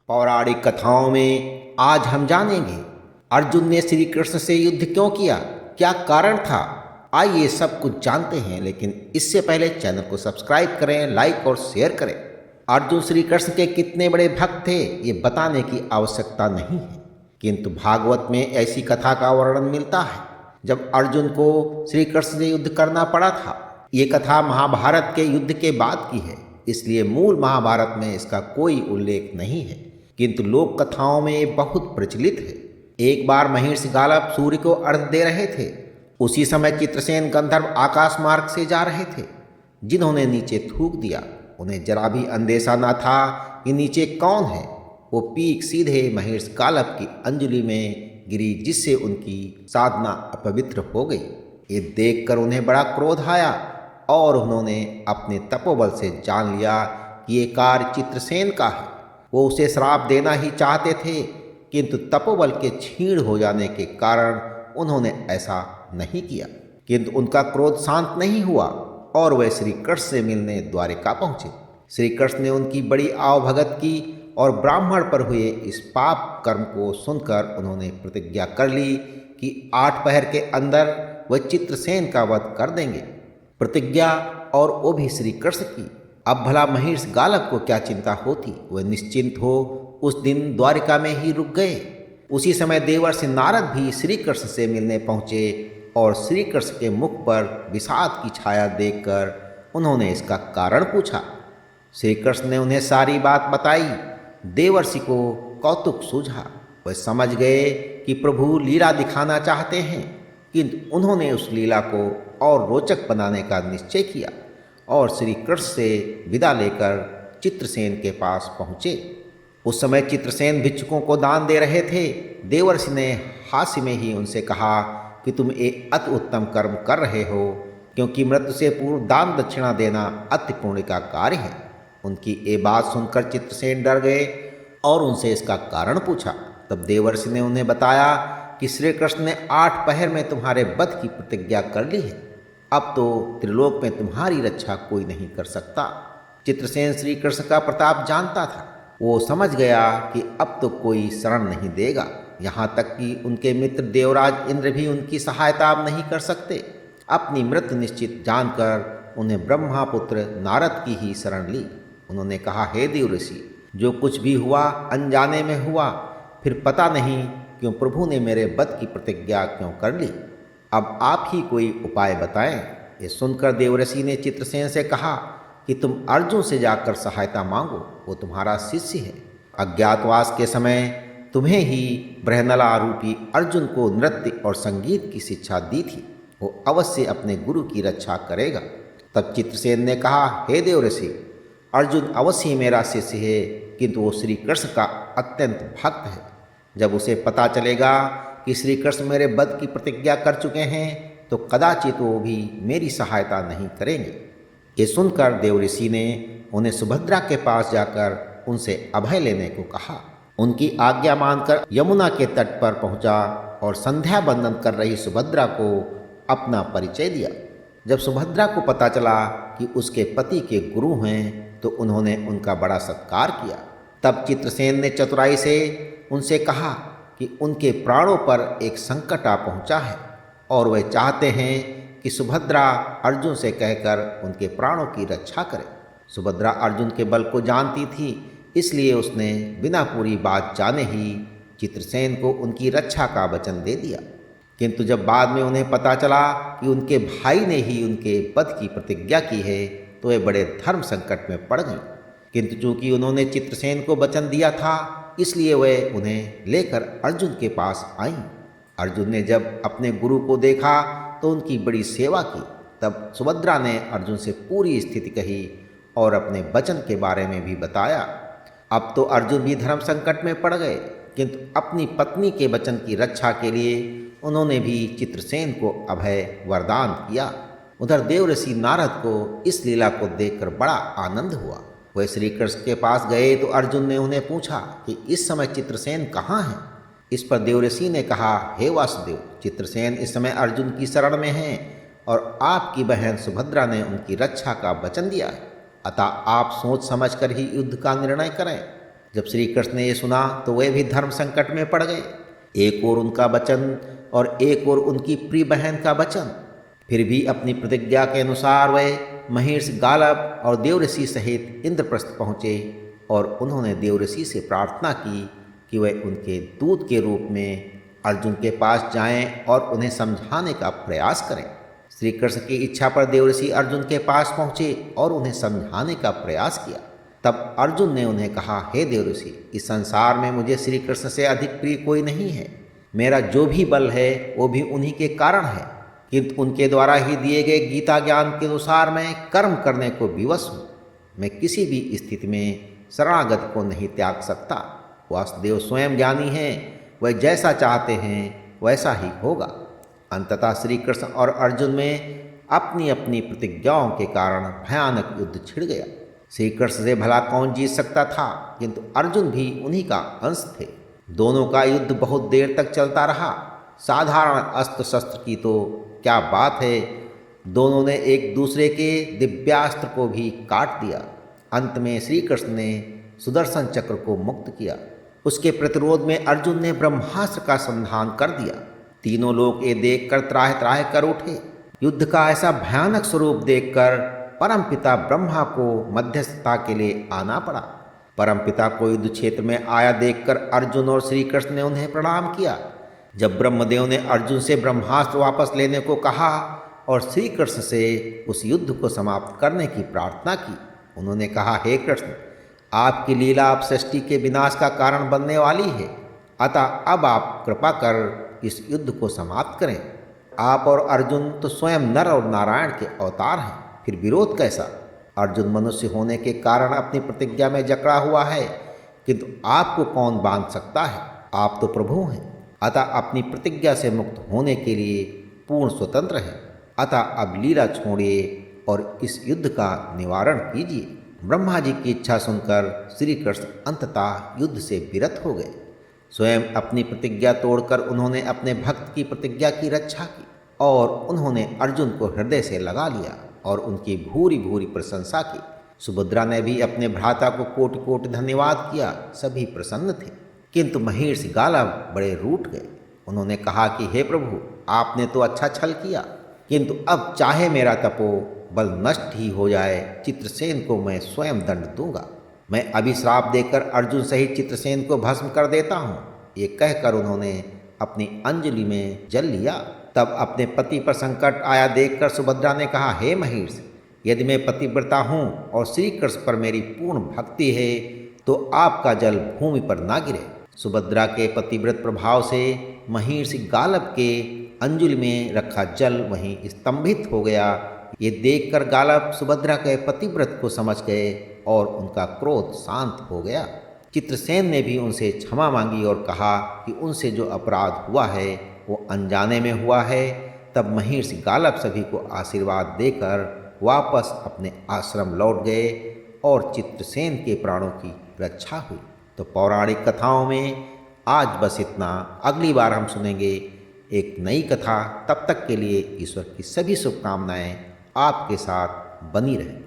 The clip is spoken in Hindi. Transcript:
पौराणिक कथाओं में आज हम जानेंगे अर्जुन ने श्री कृष्ण से युद्ध क्यों किया, क्या कारण था। आइए सब कुछ जानते हैं, लेकिन इससे पहले चैनल को सब्सक्राइब करें, लाइक और शेयर करें। अर्जुन श्री कृष्ण के कितने बड़े भक्त थे ये बताने की आवश्यकता नहीं है, किंतु भागवत में ऐसी कथा का वर्णन मिलता है जब अर्जुन को श्री कृष्ण से युद्ध करना पड़ा था। ये कथा महाभारत के युद्ध के बाद की है, इसलिए मूल महाभारत में इसका कोई उल्लेख नहीं है, किंतु लोक कथाओं में ये बहुत प्रचलित है। एक बार महिषी गालव सूर्य को अर्घ्य दे रहे थे। उसी समय चित्रसेन गंधर्व आकाश मार्ग से जा रहे थे, जिन्होंने नीचे थूक दिया। उन्हें जरा भी अंदेशा न था कि नीचे कौन है। वो पीक सीधे महिष गालव की अंजलि में गिरी, जिससे उनकी साधना अपवित्र हो गई। ये देखकर उन्हें बड़ा क्रोध आया और उन्होंने अपने तपोबल से जान लिया कि ये कार्य चित्रसेन का है। वो उसे श्राप देना ही चाहते थे, किंतु तपोबल के क्षीण हो जाने के कारण उन्होंने ऐसा नहीं किया। किंतु उनका क्रोध शांत नहीं हुआ और वे श्री कृष्ण से मिलने द्वारिका पहुँचे। श्री कृष्ण ने उनकी बड़ी आवभगत की और ब्राह्मण पर हुए इस पाप कर्म को सुनकर उन्होंने प्रतिज्ञा कर ली कि 8 पहर के अंदर वह चित्रसेन का वध कर देंगे। प्रतिज्ञा और वो भी श्री कृष्ण की। अब भला महिष गालव को क्या चिंता होती, वह निश्चिंत हो उस दिन द्वारिका में ही रुक गए। उसी समय देवर्षि नारद भी श्री कृष्ण से मिलने पहुँचे और श्री कृष्ण के मुख पर विषाद की छाया देखकर उन्होंने इसका कारण पूछा। श्री कृष्ण ने उन्हें सारी बात बताई। देवर्षि को कौतुक सूझा। वह समझ गए कि प्रभु लीला दिखाना चाहते हैं, किंतु उन्होंने उस लीला को और रोचक बनाने का निश्चय किया और श्री कृष्ण से विदा लेकर चित्रसेन के पास पहुँचे। उस समय चित्रसेन भिक्षुकों को दान दे रहे थे। देवर्षि ने हास्य में ही उनसे कहा कि तुम एक अति उत्तम कर्म कर रहे हो, क्योंकि मृत्यु से पूर्व दान दक्षिणा देना अति पुण्य का कार्य है। उनकी ये बात सुनकर चित्रसेन डर गए और उनसे इसका कारण पूछा। तब देवर्षि ने उन्हें बताया कि श्री कृष्ण ने 8 पहर में तुम्हारे वध की प्रतिज्ञा कर ली है। अब तो त्रिलोक में तुम्हारी रक्षा कोई नहीं कर सकता। चित्रसेन श्री कृष्ण का प्रताप जानता था। वो समझ गया कि अब तो कोई शरण नहीं देगा। यहाँ तक कि उनके मित्र देवराज इंद्र भी उनकी सहायता अब नहीं कर सकते। अपनी मृत्यु निश्चित जानकर उन्हें ब्रह्मापुत्र नारद की ही शरण ली। उन्होंने कहा, हे देवर्षि, जो कुछ भी हुआ अनजाने में हुआ, फिर पता नहीं क्यों प्रभु ने मेरे वध की प्रतिज्ञा क्यों कर ली। अब आप ही कोई उपाय बताएं। ये सुनकर देवर्षि ने चित्रसेन से कहा कि तुम अर्जुन से जाकर सहायता मांगो, वो तुम्हारा शिष्य है। अज्ञातवास के समय तुम्हें ही बृहनला रूपी अर्जुन को नृत्य और संगीत की शिक्षा दी थी। वो अवश्य अपने गुरु की रक्षा करेगा। तब चित्रसेन ने कहा, हे देवर्षि, अर्जुन अवश्य मेरा शिष्य है, किंतु वो श्री कृष्ण का अत्यंत भक्त है। जब उसे पता चलेगा कि श्री कृष्ण मेरे वध की प्रतिज्ञा कर चुके हैं तो कदाचित वो भी मेरी सहायता नहीं करेंगे। ये सुनकर देवर्षि ने उन्हें सुभद्रा के पास जाकर उनसे अभय लेने को कहा। उनकी आज्ञा मानकर यमुना के तट पर पहुंचा और संध्या बंदन कर रही सुभद्रा को अपना परिचय दिया। जब सुभद्रा को पता चला कि उसके पति के गुरु हैं तो उन्होंने उनका बड़ा सत्कार किया। तब चित्रसेन ने चतुराई से उनसे कहा कि उनके प्राणों पर एक संकट आ पहुंचा है और वे चाहते हैं कि सुभद्रा अर्जुन से कहकर उनके प्राणों की रक्षा करे। सुभद्रा अर्जुन के बल को जानती थी, इसलिए उसने बिना पूरी बात जाने ही चित्रसेन को उनकी रक्षा का वचन दे दिया। किंतु जब बाद में उन्हें पता चला कि उनके भाई ने ही उनके वध की प्रतिज्ञा की है तो वे बड़े धर्म संकट में पड़ गई। किंतु चूंकि उन्होंने चित्रसेन को वचन दिया था, इसलिए वे उन्हें लेकर अर्जुन के पास आईं। अर्जुन ने जब अपने गुरु को देखा तो उनकी बड़ी सेवा की। तब सुभद्रा ने अर्जुन से पूरी स्थिति कही और अपने वचन के बारे में भी बताया। अब तो अर्जुन भी धर्म संकट में पड़ गए, किंतु अपनी पत्नी के वचन की रक्षा के लिए उन्होंने भी चित्रसेन को अभय वरदान किया। उधर देवर्षि नारद को इस लीला को देखकर बड़ा आनंद हुआ। वह श्री कृष्ण के पास गए तो अर्जुन ने उन्हें पूछा कि इस समय चित्रसेन कहाँ हैं। इस पर देवर्षि ने कहा, हे वासुदेव, चित्रसेन इस समय अर्जुन की शरण में हैं और आपकी बहन सुभद्रा ने उनकी रक्षा का वचन दिया है। अतः आप सोच समझकर ही युद्ध का निर्णय करें। जब श्री कृष्ण ने ये सुना तो वे भी धर्म संकट में पड़ गए। एक और उनका वचन और एक और उनकी प्रिय बहन का वचन। फिर भी अपनी प्रतिज्ञा के अनुसार वे महर्षि गालब और देवऋषि सहित इंद्रप्रस्थ पहुँचे और उन्होंने देवऋषि से प्रार्थना की कि वे उनके दूत के रूप में अर्जुन के पास जाएं और उन्हें समझाने का प्रयास करें। श्री कृष्ण की इच्छा पर देवऋषि अर्जुन के पास पहुँचे और उन्हें समझाने का प्रयास किया। तब अर्जुन ने उन्हें कहा, हे देवऋषि, इस संसार में मुझे श्री कृष्ण से अधिक प्रिय कोई नहीं है। मेरा जो भी बल है वो भी उन्हीं के कारण है, किंतु उनके द्वारा ही दिए गए गीता ज्ञान के अनुसार मैं कर्म करने को विवश हूँ। मैं किसी भी स्थिति में शरणागत को नहीं त्याग सकता। वासुदेव स्वयं ज्ञानी हैं, वह जैसा चाहते हैं वैसा ही होगा। अंततः श्री कृष्ण और अर्जुन में अपनी अपनी प्रतिज्ञाओं के कारण भयानक युद्ध छिड़ गया। श्री कृष्ण से भला कौन जीत सकता था, किंतु अर्जुन भी उन्हीं का अंश थे। दोनों का युद्ध बहुत देर तक चलता रहा। साधारण अस्त्र शस्त्र की तो क्या बात है, दोनों ने एक दूसरे के दिव्यास्त्र को भी काट दिया। अंत में श्री कृष्ण ने सुदर्शन चक्र को मुक्त किया। उसके प्रतिरोध में अर्जुन ने ब्रह्मास्त्र का संधान कर दिया। तीनों लोग ये देखकर त्राह त्राह कर उठे। युद्ध का ऐसा भयानक स्वरूप देखकर परमपिता ब्रह्मा को मध्यस्थता के लिए आना पड़ा। परमपिता को युद्ध क्षेत्र में आया देखकर अर्जुन और श्री कृष्ण ने उन्हें प्रणाम किया। जब ब्रह्मदेव ने अर्जुन से ब्रह्मास्त्र वापस लेने को कहा और श्री कृष्ण से उस युद्ध को समाप्त करने की प्रार्थना की, उन्होंने कहा, हे कृष्ण, आपकी लीला अब सृष्टि के विनाश का कारण बनने वाली है, अतः अब आप कृपा कर इस युद्ध को समाप्त करें। आप और अर्जुन तो स्वयं नर और नारायण के अवतार हैं, फिर विरोध कैसा? अर्जुन मनुष्य होने के कारण अपनी प्रतिज्ञा में जकड़ा हुआ है, किंतु आपको कौन बांध सकता है? आप तो प्रभु हैं, अतः अपनी प्रतिज्ञा से मुक्त होने के लिए पूर्ण स्वतंत्र हैं। अतः अब लीला छोड़िए और इस युद्ध का निवारण कीजिए। ब्रह्मा जी की इच्छा सुनकर श्री कृष्ण अंततः युद्ध से विरत हो गए। स्वयं अपनी प्रतिज्ञा तोड़कर उन्होंने अपने भक्त की प्रतिज्ञा की रक्षा की और उन्होंने अर्जुन को हृदय से लगा लिया और उनकी भूरी भूरी प्रशंसा की। सुभद्रा ने भी अपने भ्राता को कोटि कोटि धन्यवाद किया। सभी प्रसन्न थे, किंतु महर्षि गालब बड़े रूठ गए। उन्होंने कहा कि हे प्रभु, आपने तो अच्छा छल किया, किंतु अब चाहे मेरा तपो बल नष्ट ही हो जाए, चित्रसेन को मैं स्वयं दंड दूंगा। मैं अभी श्राप देकर अर्जुन सहित चित्रसेन को भस्म कर देता हूँ। ये कहकर उन्होंने अपनी अंजलि में जल लिया। तब अपने पति पर संकट आया देखकर सुभद्रा ने कहा, हे महेश, यदि मैं पतिव्रता हूँ और श्री कृष्ण पर मेरी पूर्ण भक्ति है तो आपका जल भूमि पर ना गिरे। सुभद्रा के पतिव्रत प्रभाव से महर्षि गालब के अंजलि में रखा जल वहीं स्तंभित हो गया। ये देखकर गालब सुभद्रा के पतिव्रत को समझ गए और उनका क्रोध शांत हो गया। चित्रसेन ने भी उनसे क्षमा मांगी और कहा कि उनसे जो अपराध हुआ है वो अनजाने में हुआ है। तब महर्षि गालब सभी को आशीर्वाद देकर वापस अपने आश्रम लौट गए और चित्रसेन के प्राणों की रक्षा हुई। तो पौराणिक कथाओं में आज बस इतना। अगली बार हम सुनेंगे एक नई कथा। तब तक के लिए ईश्वर की सभी शुभकामनाएं आपके साथ बनी रहें।